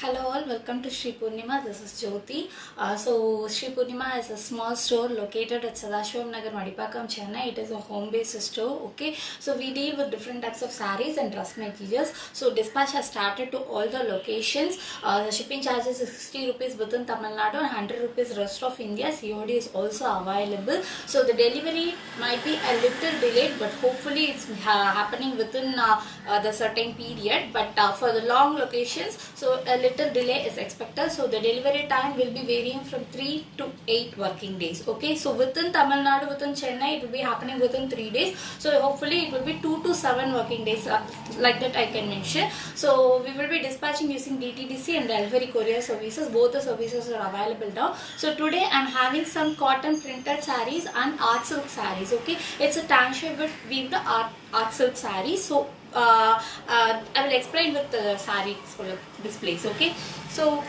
Hello all, welcome to Sri Purnima. This is Jyoti. So Sri Purnima is a small store located at Sadashivam Nagar, Madipakam, Chennai. It is a home-based store. Okay, so we deal with different types of sarees and dress materials. So dispatch has started to all the locations. The shipping charges is 60 rupees within Tamil Nadu and 100 rupees rest of India. COD is also available. So the delivery might be a little delayed, but hopefully it's happening within the certain period. But for the long locations, so a little delay is expected. So the delivery time will be varying from 3 to 8 working days. Okay, so within Tamil Nadu, within Chennai, it will be happening within 3 days. So hopefully it will be 2 to 7 working days, like that I can mention. So we will be dispatching using DTDC and delivery courier services. Both the services are available now. So today I am having some cotton printed sarees and art silk sarees. Okay, it's a tanship with weaved art silk sarees. So I will explain with the sarees for displays. Okay, so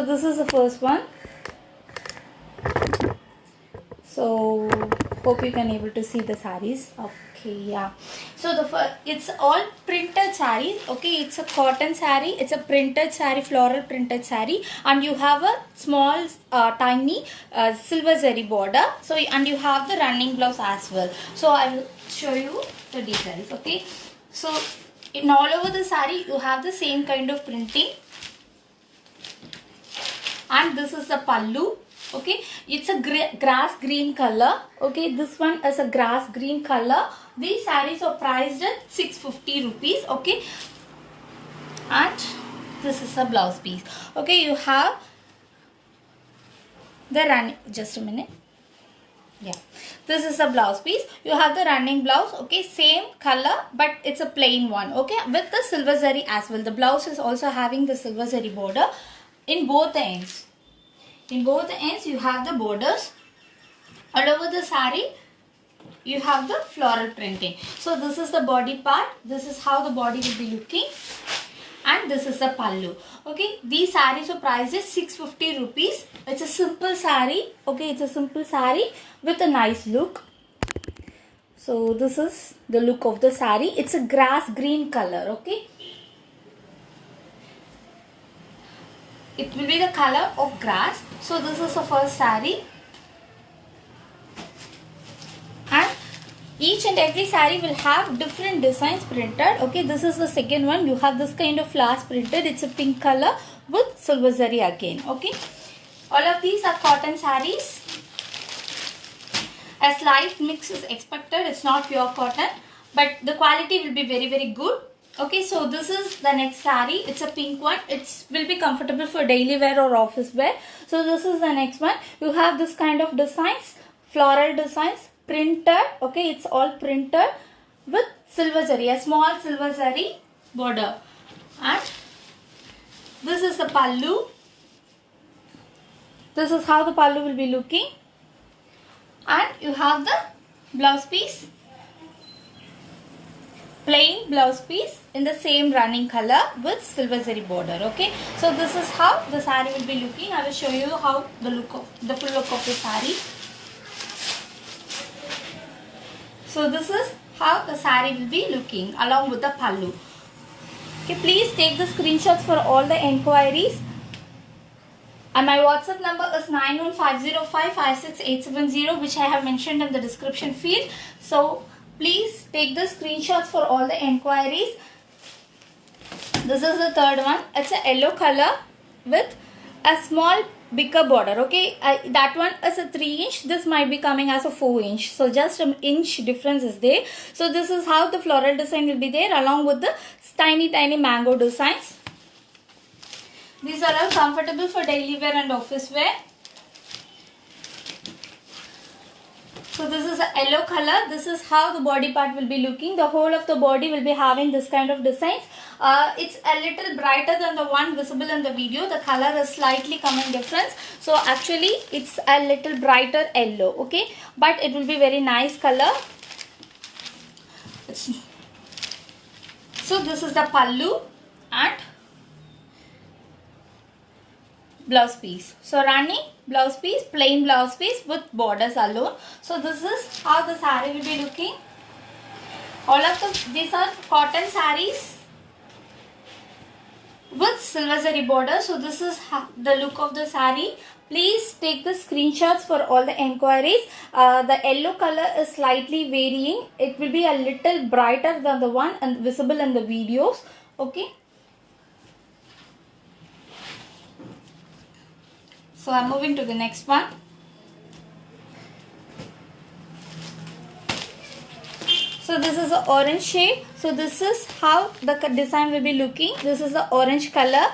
this is the first one. So hope you can able to see the sarees. Okay, yeah. So the first, it's all printed sarees. Okay, it's a cotton saree. It's a printed saree, floral printed saree, and you have a small, tiny silver zari border. So and you have the running blouse as well. So I will show you the details. Okay, so in all over the saree you have the same kind of printing, and this is the pallu. Okay, it's a grass green color. Okay, this one is a grass green color. These sarees are priced at 650 rupees. Okay, and this is a blouse piece. Okay, you have the running, just a minute. Yeah, this is a blouse piece. You have the running blouse. Okay, same color, but it's a plain one. Okay, with the silver zari as well. The blouse is also having the silver zari border in both ends. In both ends you have the borders. All over the saree you have the floral printing. So this is the body part. This is how the body will be looking, and this is the pallu. Okay, these sarees are priced at 650 rupees. It's a simple saree. Okay, it's a simple saree with a nice look. So this is the look of the saree. It's a grass green color. Okay, it will be the color of grass. So this is the first saree, and each and every saree will have different designs printed. Okay, this is the second one. You have this kind of flowers printed. It's a pink color with silver zari again. Okay, all of these are cotton sarees. A slight mix is expected. It's not pure cotton, but the quality will be very good. Okay, so this is the next saree. It's a pink one. It will be comfortable for daily wear or office wear. So this is the next one. You have this kind of designs, floral designs, printed. Okay, it's all printed with silver zari, a small silver zari border. And this is the pallu. This is how the pallu will be looking. And you have the blouse piece. Plain blouse piece in the same running color with silver zari border. Okay, so this is how the saree will be looking. I will show you how the full look of the saree. So this is how the saree will be looking along with the pallu. Okay, please take the screenshots for all the enquiries. And my WhatsApp number is 9150556870, which I have mentioned in the description field. So please take the screenshots for all the enquiries. This is the third one. It's a yellow color with a small bigger border. Okay, that one is a 3 inch. This might be coming as a 4 inch. So just an inch difference is there. So this is how the floral design will be there along with the tiny mango designs. These are all comfortable for daily wear and office wear. So this is a yellow color. This is how the body part will be looking. The whole of the body will be having this kind of designs. It's a little brighter than the one visible in the video. The color is slightly coming difference. So actually it's a little brighter yellow. Okay, but it will be very nice color. So this is the pallu and blouse piece. So running blouse piece, plain blouse piece with borders alone. So this is how the saree will be looking. All of these are cotton sarees. with silver zari border. So this is the look of the saree. Please take the screenshots for all the enquiries. The yellow color is slightly varying. It will be a little brighter than the one and visible in the videos. Okay. So I'm moving to the next one. So this is the orange shade. So this is how the design will be looking. This is the orange color.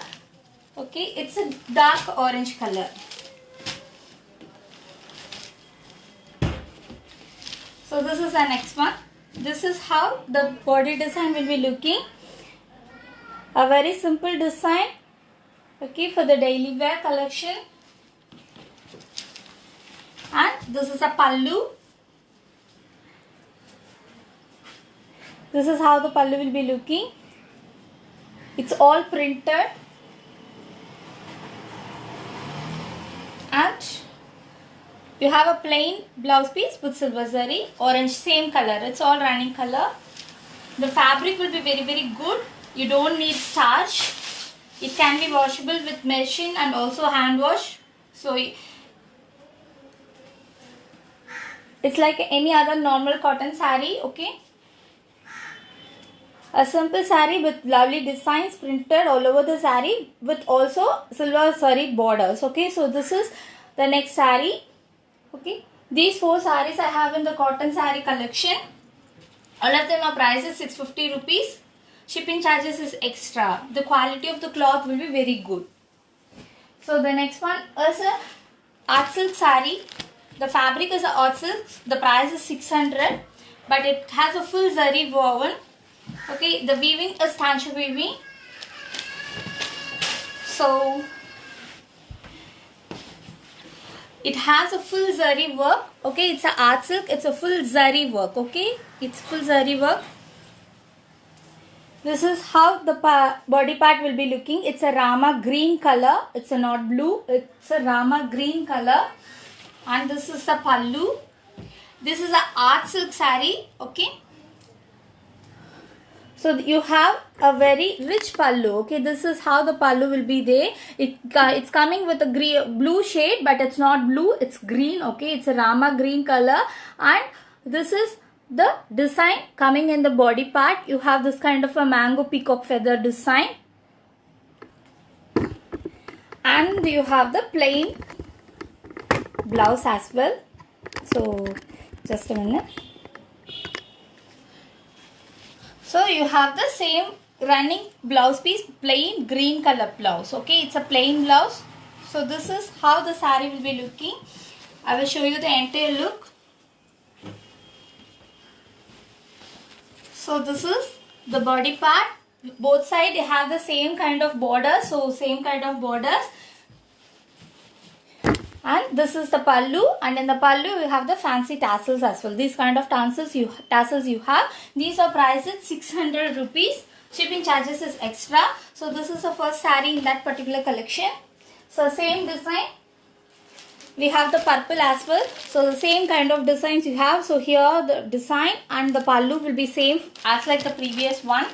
Okay, it's a dark orange color. So this is the next one. This is how the body design will be looking. A very simple design. Okay, for the daily wear collection. And this is a pallu. This is how the pallu will be looking. It's all printed. And you have a plain blouse piece with silver zari, orange, same color. It's all running color. The fabric will be very, very good. You don't need starch. It can be washable with machine and also hand wash. So it's like any other normal cotton saree. Okay. A simple saree with lovely designs printed all over the saree with also silver zari borders. Okay, so this is the next saree. Okay, these 4 sarees I have in the cotton saree collection. All of them are prices 650 rupees. Shipping charges is extra. The quality of the cloth will be very good. So the next one is a art silk saree. The fabric is a art silk. The price is 600, but it has a full zari woven. Okay, the weaving is tancha weaving. So it has a full zari work. Okay, it's a art silk. It's a full zari work. Okay, it's full zari work. This is how the body part will be looking. It's a Rama green color. It's a not blue. It's a Rama green color. And this is the pallu. This is a art silk saree. Okay. So you have a very rich pallu. Okay, this is how the pallu will be there. It's coming with a blue shade, but it's not blue. It's green. Okay, it's a Rama green color, and this is the design coming in the body part. You have this kind of a mango peacock feather design, and you have the plain blouse as well. So just a minute. So you have the same running blouse piece, plain green color blouse. Okay, it's a plain blouse. So this is how the saree will be looking. I will show you the entire look. So this is the body part. Both sides have the same kind of border. So same kind of borders. And this is the pallu, and in the pallu you have the fancy tassels as well. These kind of tassels you have. These are priced at 600 rupees. Shipping charges is extra. So this is the first saree in that particular collection. So same design. We have the purple as well. So the same kind of designs you have. So here the design and the pallu will be same as like the previous one.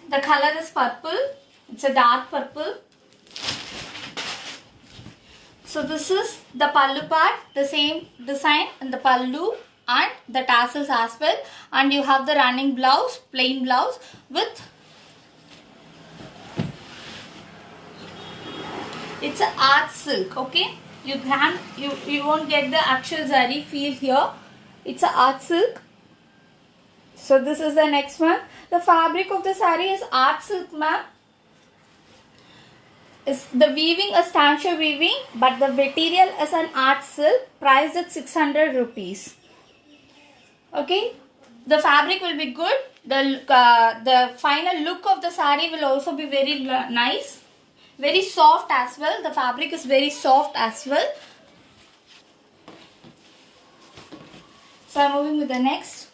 The color is purple. It's a dark purple. So this is the pallu part, the same design in the pallu and the tassels as well. And you have the running blouse, plain blouse with, it's a art silk. Okay, you won't get the actual zari feel here. It's a art silk. So this is the next one. The fabric of the saree is art silk, ma'am. The weaving is tancha weaving, but the material is an art silk, priced at 600 rupees. Okay, the fabric will be good. The final look of the saree will also be very nice, very soft as well. The fabric is very soft as well. So I'm moving with the next.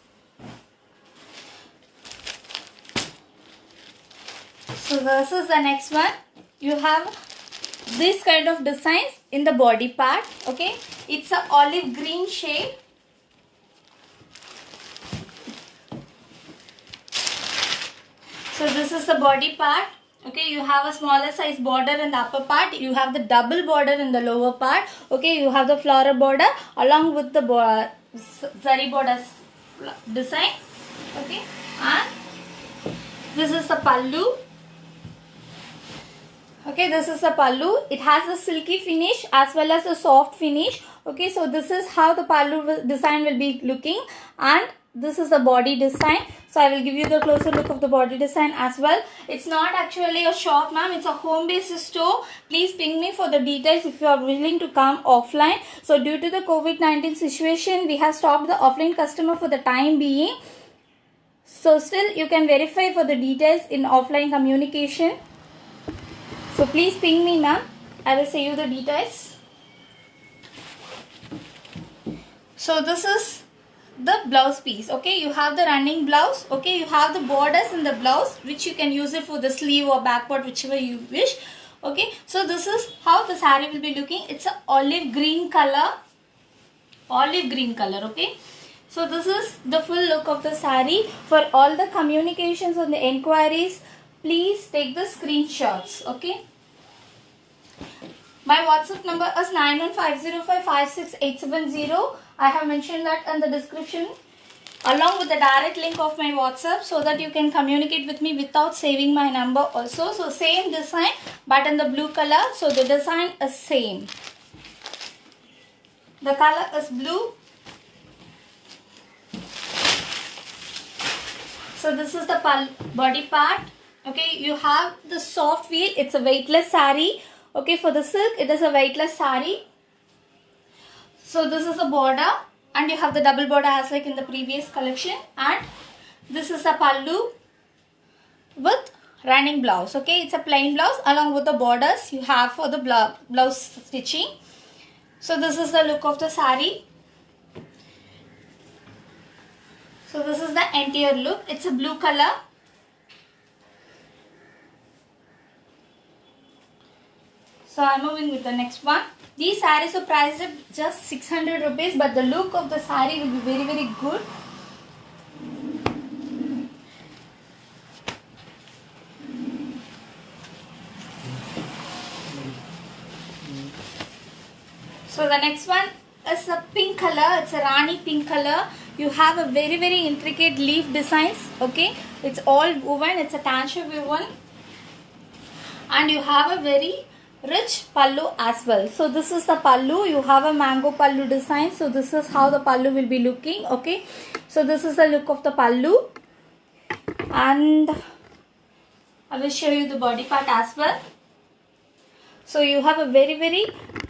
So this is the next one. You have this kind of designs in the body part. Okay, it's a olive green shade. So this is the body part. Okay, you have a smaller size border in the upper part. You have the double border in the lower part. Okay, you have the floral border along with the zari border design. Okay, and this is the pallu. Okay, this is the pallu. It has a silky finish as well as a soft finish. Okay, so this is how the pallu design will be looking, and this is the body design. So I will give you the closer look of the body design as well. It's not actually a shop, ma'am. It's a home-based store. Please ping me for the details if you are willing to come offline. So due to the COVID-19 situation, we have stopped the offline customer for the time being. So still you can verify for the details in offline communication. So please ping me, ma'am. I will say you the details. So this is the blouse piece. Okay, you have the running blouse. Okay, you have the borders in the blouse, which you can use it for the sleeve or back part, whichever you wish. Okay, so this is how the saree will be looking. It's a olive green color. Olive green color. Okay, so this is the full look of the saree. For all the communications and the enquiries, please take the screenshots. Okay, my WhatsApp number is 9150556870. I have mentioned that in the description along with the direct link of my WhatsApp, so that you can communicate with me without saving my number also. So same design but in the blue color. So the design is same. The color is blue. So this is the body part. Okay, you have the soft feel. It's a weightless saree. Okay, for the silk, it is a weightless saree. So this is the border, and you have the double border as like in the previous collection. And this is the pallu with running blouse. Okay, it's a plain blouse along with the borders you have for the blouse stitching. So this is the look of the saree. So this is the entire look. It's a blue color. So I am moving with the next one. These sarees are priced at just 600 rupees, but the look of the saree will be very, very good. So the next one is a pink color. It's a Rani pink color. You have a very, very intricate leaf designs. Okay, it's all woven. It's a tancha woven, and you have a very rich pallu as well. So this is the pallu. You have a mango pallu design. So this is how the pallu will be looking. Okay, so this is the look of the pallu, and I will show you the body part as well. So you have a very, very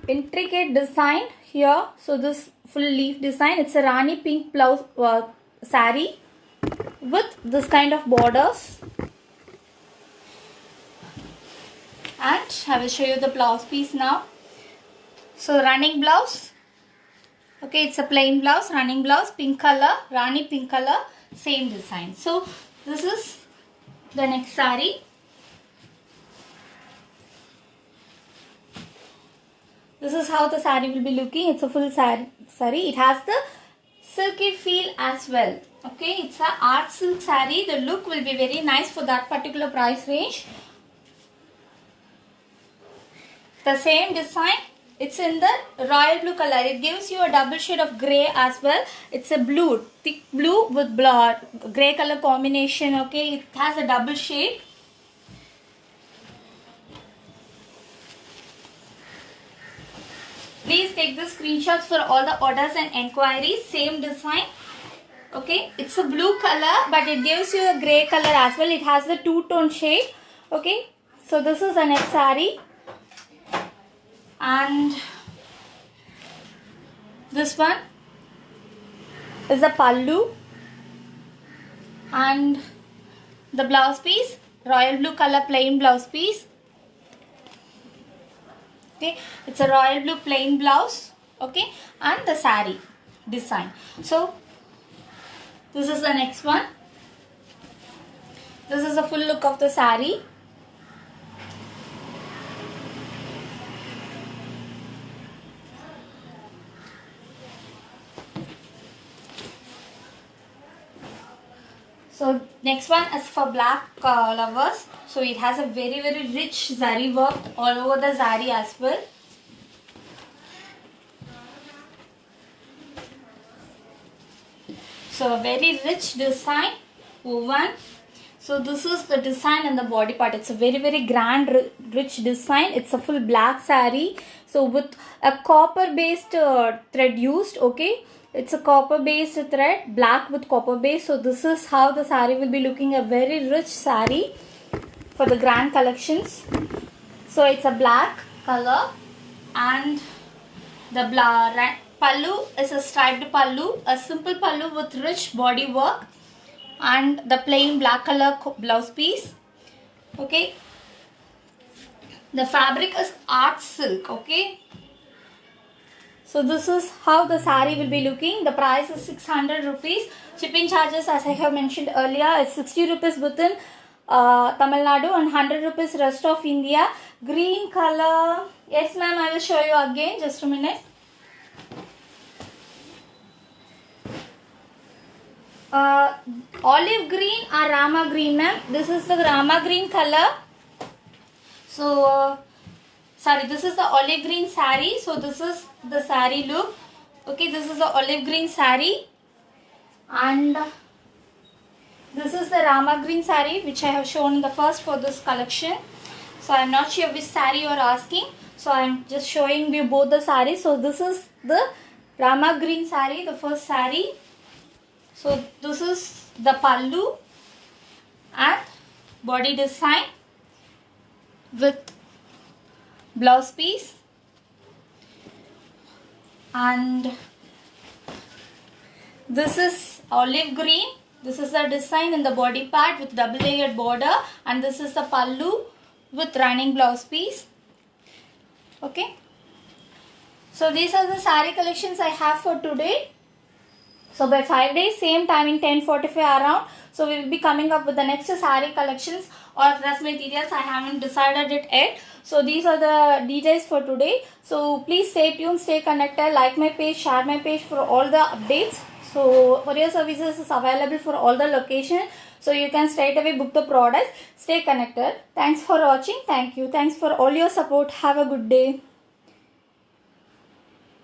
intricate design here. So this full leaf design. It's a Rani pink blouse saree with this kind of borders. And I will show you the blouse piece now. So running blouse. Okay, it's a plain blouse, running blouse, pink color, Rani pink color, same design. So this is the next saree. This is how the saree will be looking. It's a full saree. It has the silky feel as well. Okay, it's a art silk saree. The look will be very nice for that particular price range. The same design. It's in the royal blue color. It gives you a double shade of grey as well. It's a blue, thick blue with grey color combination. Okay, it has a double shade. Please take the screenshots for all the orders and enquiries. Same design. Okay, it's a blue color, but it gives you a grey color as well. It has the two-tone shade. Okay, so this is the next saree. And this one is a pallu, and the blouse piece, royal blue color plain blouse piece. Okay, it's a royal blue plain blouse. Okay, and the saree design. So this is the next one. This is the full look of the saree. So next one is for black lovers. So it has a very rich zari work all over the zari as well. So a very rich design woven. So this is the design and the body part. It's a very grand rich design. It's a full black saree. So with a copper based thread used. Okay, it's a copper based thread, black with copper base. So this is how the saree will be looking, a very rich saree for the grand collections. So it's a black color and the pallu is a striped pallu, a simple pallu with rich body work and the plain black color blouse piece. Okay, the fabric is art silk. Okay, so this is how the saree will be looking. The price is 600 rupees. Shipping charges, as I have mentioned earlier, is 60 rupees within Tamil Nadu and 100 rupees rest of India. Green color, yes ma'am, I will show you again, just a minute. Olive green or Rama green, ma'am. This is the Rama green color. So sorry, this is the olive green saree. So this is the saree look. Okay, this is the olive green saree and this is the Rama green saree which I have shown in the first for this collection. So I am not sure which saree you are asking. So I am just showing you both the sarees. So this is the Rama green saree, the first saree. So this is the pallu and body design with blouse piece and this is olive green. This is the design in the body part with double layered border and this is the pallu with running blouse piece. Okay, so these are the saree collections I have for today. So by 5 days, same timing 10:45 around. So we will be coming up with the next saree collections or dress materials. I haven't decided it yet. So these are the details for today. So please stay tuned, stay connected, like my page, share my page for all the updates. So courier services is available for all the locations. So you can straight away book the products. Stay connected. Thanks for watching. Thank you. Thanks for all your support. Have a good day.